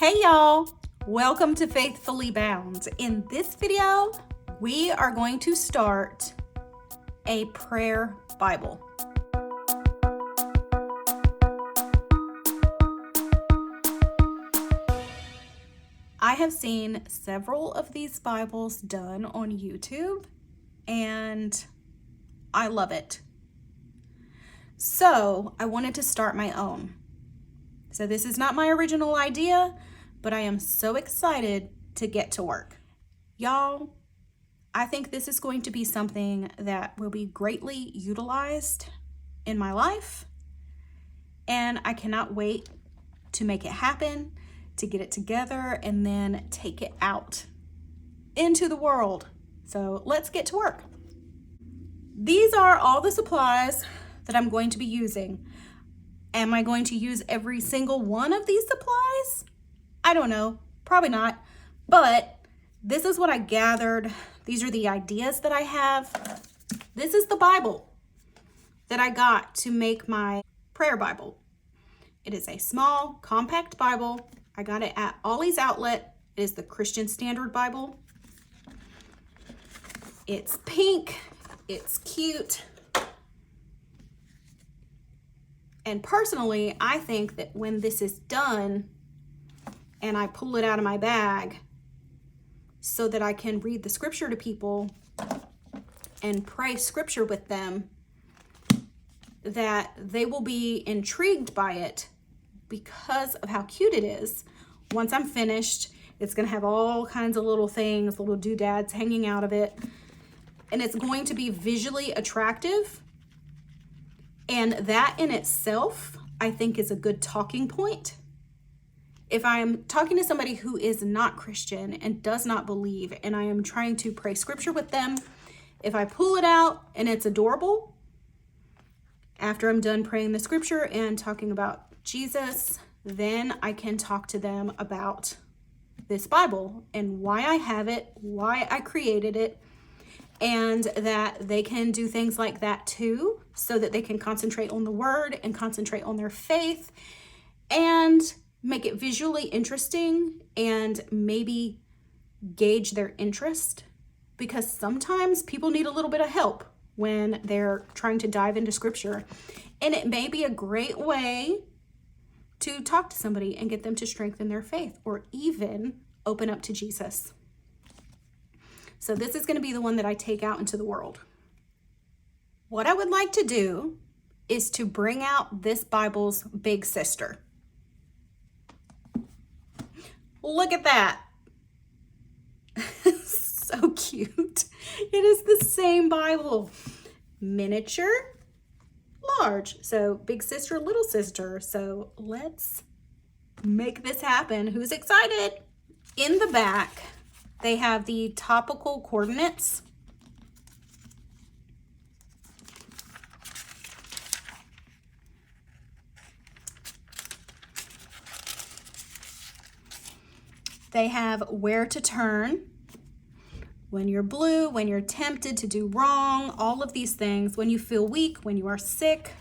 Hey y'all, welcome to Faithfully Bound. In this video, we are going to start a prayer Bible. I have seen several of these Bibles done on YouTube and I love it. So I wanted to start my own. So this is not my original idea, but I am so excited to get to work. Y'all, I think this is going to be something that will be greatly utilized in my life, and I cannot wait to make it happen, to get it together, and then take it out into the world. So let's get to work. These are all the supplies that I'm going to be using. Am I going to use every single one of these supplies? I don't know, probably not, but this is what I gathered. These are the ideas that I have. This is the Bible that I got to make my prayer Bible. It is a small, compact Bible. I got it at Ollie's Outlet. It is the Christian Standard Bible. It's pink, it's cute. And personally, I think that when this is done and I pull it out of my bag so that I can read the scripture to people and pray scripture with them, that they will be intrigued by it because of how cute it is. Once I'm finished, it's going to have all kinds of little things, little doodads hanging out of it. And it's going to be visually attractive. And that in itself, I think, is a good talking point. If I'm talking to somebody who is not Christian and does not believe, and I am trying to pray scripture with them, if I pull it out and it's adorable, after I'm done praying the scripture and talking about Jesus, then I can talk to them about this Bible and why I have it, why I created it, and that they can do things like that too, so that they can concentrate on the word and concentrate on their faith and make it visually interesting and maybe gauge their interest, because sometimes people need a little bit of help when they're trying to dive into scripture. And it may be a great way to talk to somebody and get them to strengthen their faith or even open up to Jesus. So this is going to be the one that I take out into the world. What I would like to do is to bring out this Bible's big sister. Look at that. So cute. It is the same Bible. Miniature, large. So big sister, little sister. So let's make this happen. Who's excited? In the back, they have the topical coordinates. They have where to turn, when you're blue, when you're tempted to do wrong, all of these things, when you feel weak, when you are sick,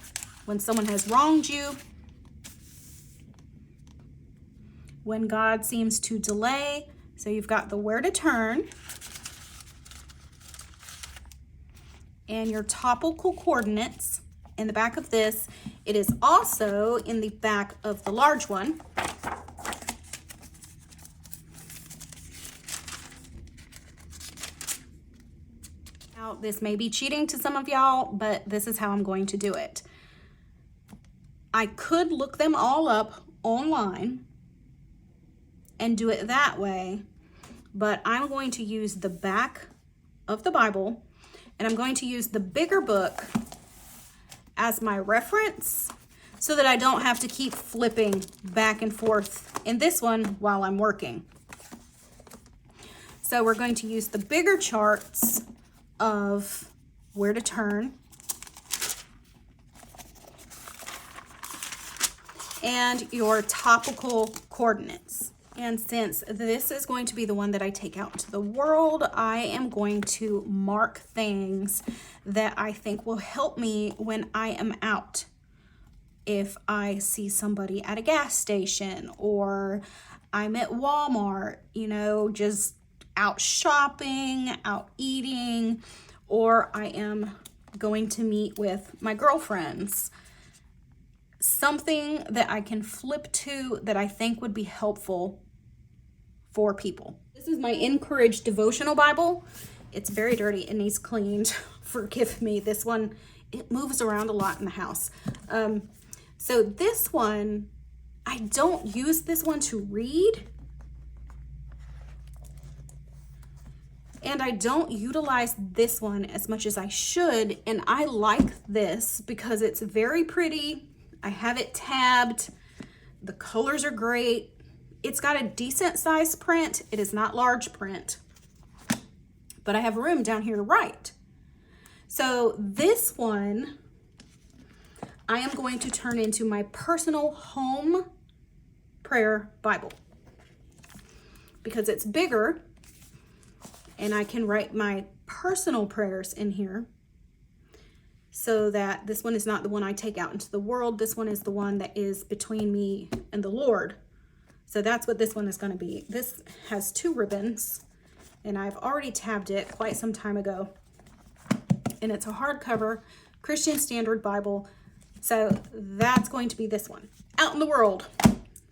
when someone has wronged you, when God seems to delay. So you've got the where to turn and your topical coordinates in the back of this. It is also in the back of the large one. Now, this may be cheating to some of y'all, but this is how I'm going to do it. I could look them all up online and do it that way, but I'm going to use the back of the Bible, and I'm going to use the bigger book as my reference so that I don't have to keep flipping back and forth in this one while I'm working. So we're going to use the bigger charts of where to turn and your topical coordinates. And since this is going to be the one that I take out into the world, I am going to mark things that I think will help me when I am out. If I see somebody at a gas station, or I'm at Walmart, you know, just out shopping, out eating, or I am going to meet with my girlfriends. Something that I can flip to that I think would be helpful for people. This is my Encourage devotional Bible. It's very dirty. It needs cleaned. Forgive me. This one, it moves around a lot in the house. So this one, I don't use this one to read. And I don't utilize this one as much as I should. And I like this because it's very pretty. I have it tabbed. The colors are great. It's got a decent size print. It is not large print, but I have room down here to write. So this one, I am going to turn into my personal home prayer Bible because it's bigger and I can write my personal prayers in here so that this one is not the one I take out into the world. This one is the one that is between me and the Lord. So that's what this one is going to be. This has 2 ribbons, and I've already tabbed it quite some time ago. And it's a hardcover Christian Standard Bible. So that's going to be this one. Out in the world.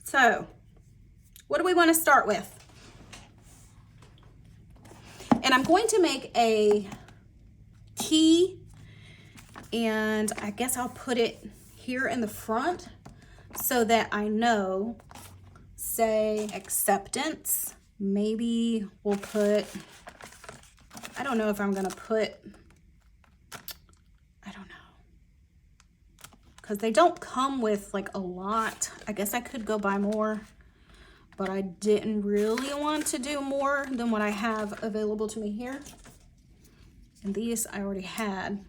So what do we want to start with? And I'm going to make a key, and I guess I'll put it here in the front so that I know. Say acceptance. Maybe we'll put, I don't know if I'm gonna put, I don't know, because they don't come with like a lot. I guess I could go buy more, but I didn't really want to do more than what I have available to me here. And these I already had.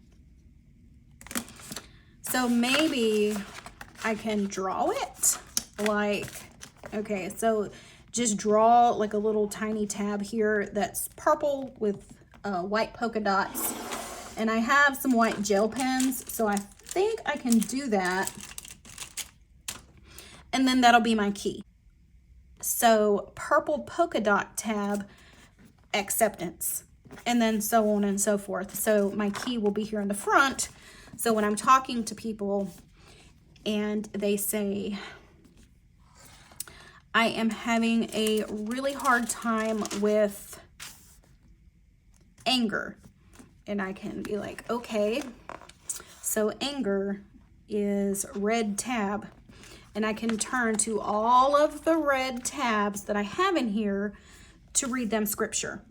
So maybe I can draw it like, okay, so just draw like a little tiny tab here that's purple with white polka dots. And I have some white gel pens, so I think I can do that. And then that'll be my key. So purple polka dot tab, acceptance, and then so on and so forth. So my key will be here in the front. So when I'm talking to people and they say, I am having a really hard time with anger. And I can be like, okay, so anger is red tab. And I can turn to all of the red tabs that I have in here to read them scripture.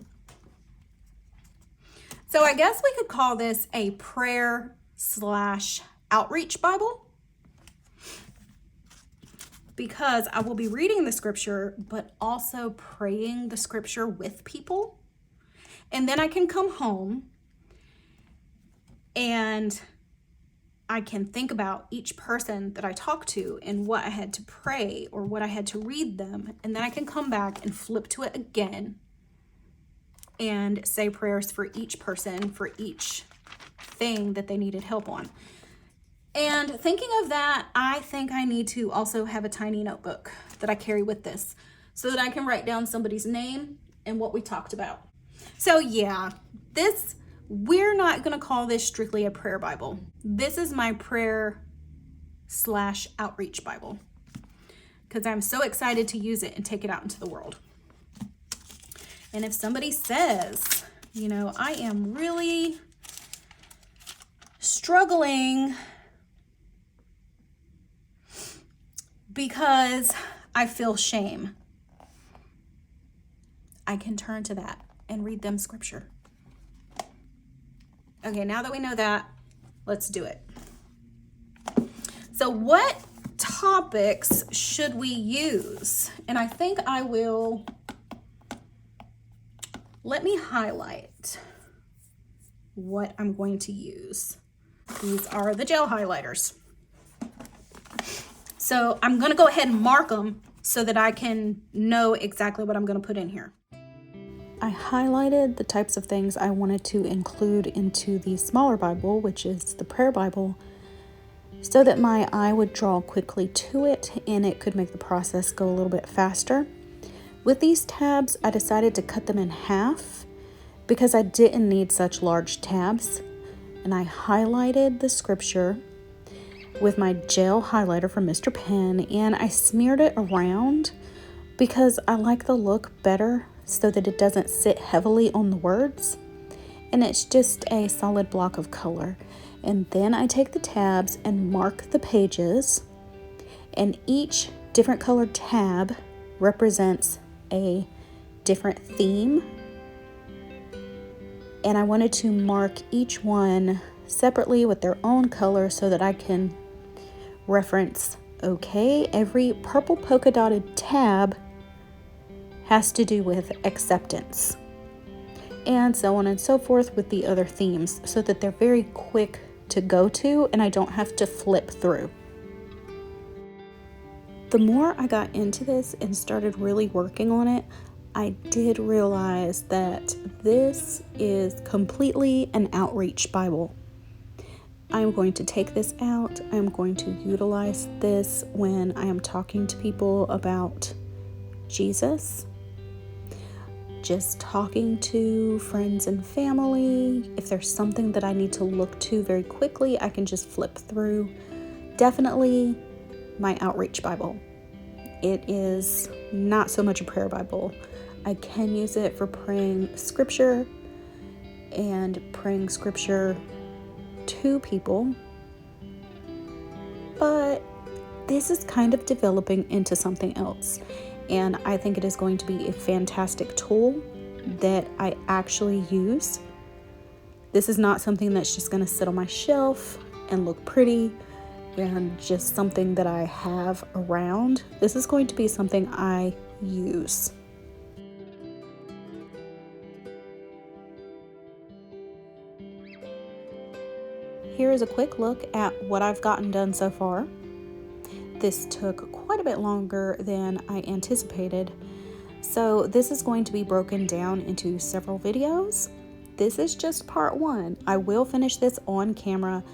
So I guess we could call this a prayer/outreach Bible, because I will be reading the scripture, but also praying the scripture with people. And then I can come home and I can think about each person that I talk to and what I had to pray or what I had to read them. And then I can come back and flip to it again and say prayers for each person, for each thing that they needed help on. And thinking of that, I think I need to also have a tiny notebook that I carry with this so that I can write down somebody's name and what we talked about. So yeah, we're not going to call this strictly a prayer Bible. This is my prayer/outreach Bible because I'm so excited to use it and take it out into the world. And if somebody says, you know, I am really struggling because I feel shame, I can turn to that and read them scripture. Okay, now that we know that, let's do it. So what topics should we use? And I think I will, let me highlight what I'm going to use. These are the gel highlighters. So I'm going to go ahead and mark them so that I can know exactly what I'm going to put in here. I highlighted the types of things I wanted to include into the smaller Bible, which is the prayer Bible, so that my eye would draw quickly to it and it could make the process go a little bit faster. With these tabs, I decided to cut them in half because I didn't need such large tabs. And I highlighted the scripture with my gel highlighter from Mr. Pen, and I smeared it around because I like the look better so that it doesn't sit heavily on the words. And it's just a solid block of color. And then I take the tabs and mark the pages, and each different colored tab represents a different theme. And I wanted to mark each one separately with their own color so that I can reference, okay, every purple polka dotted tab has to do with acceptance, and so on and so forth with the other themes, so that they're very quick to go to and I don't have to flip through. The more I got into this and started really working on it, I did realize that this is completely an outreach Bible. I'm going to take this out. I'm going to utilize this when I am talking to people about Jesus, just talking to friends and family. If there's something that I need to look to very quickly, I can just flip through. Definitely my outreach Bible. It is not so much a prayer Bible. I can use it for praying scripture and praying scripture to people, but this is kind of developing into something else, and I think it is going to be a fantastic tool that I actually use. This is not something that's just going to sit on my shelf and look pretty and just something that I have around. This is going to be something I use. Here is a quick look at what I've gotten done so far. This took quite a bit longer than I anticipated, so this is going to be broken down into several videos. This is just part one. I will finish this on camera,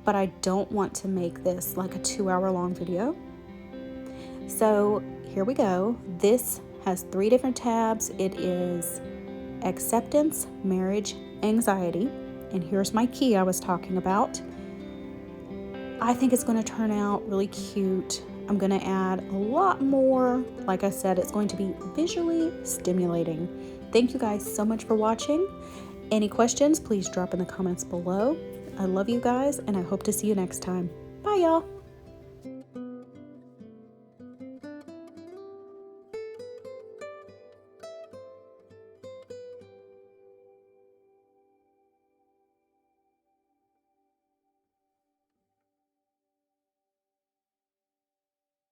but I don't want to make this like a 2-hour long video. So here we go. This has 3 different tabs. It is acceptance, marriage, anxiety. And here's my key I was talking about. I think it's going to turn out really cute. I'm going to add a lot more. Like I said, it's going to be visually stimulating. Thank you guys so much for watching. Any questions, please drop in the comments below. I love you guys, and I hope to see you next time. Bye, y'all.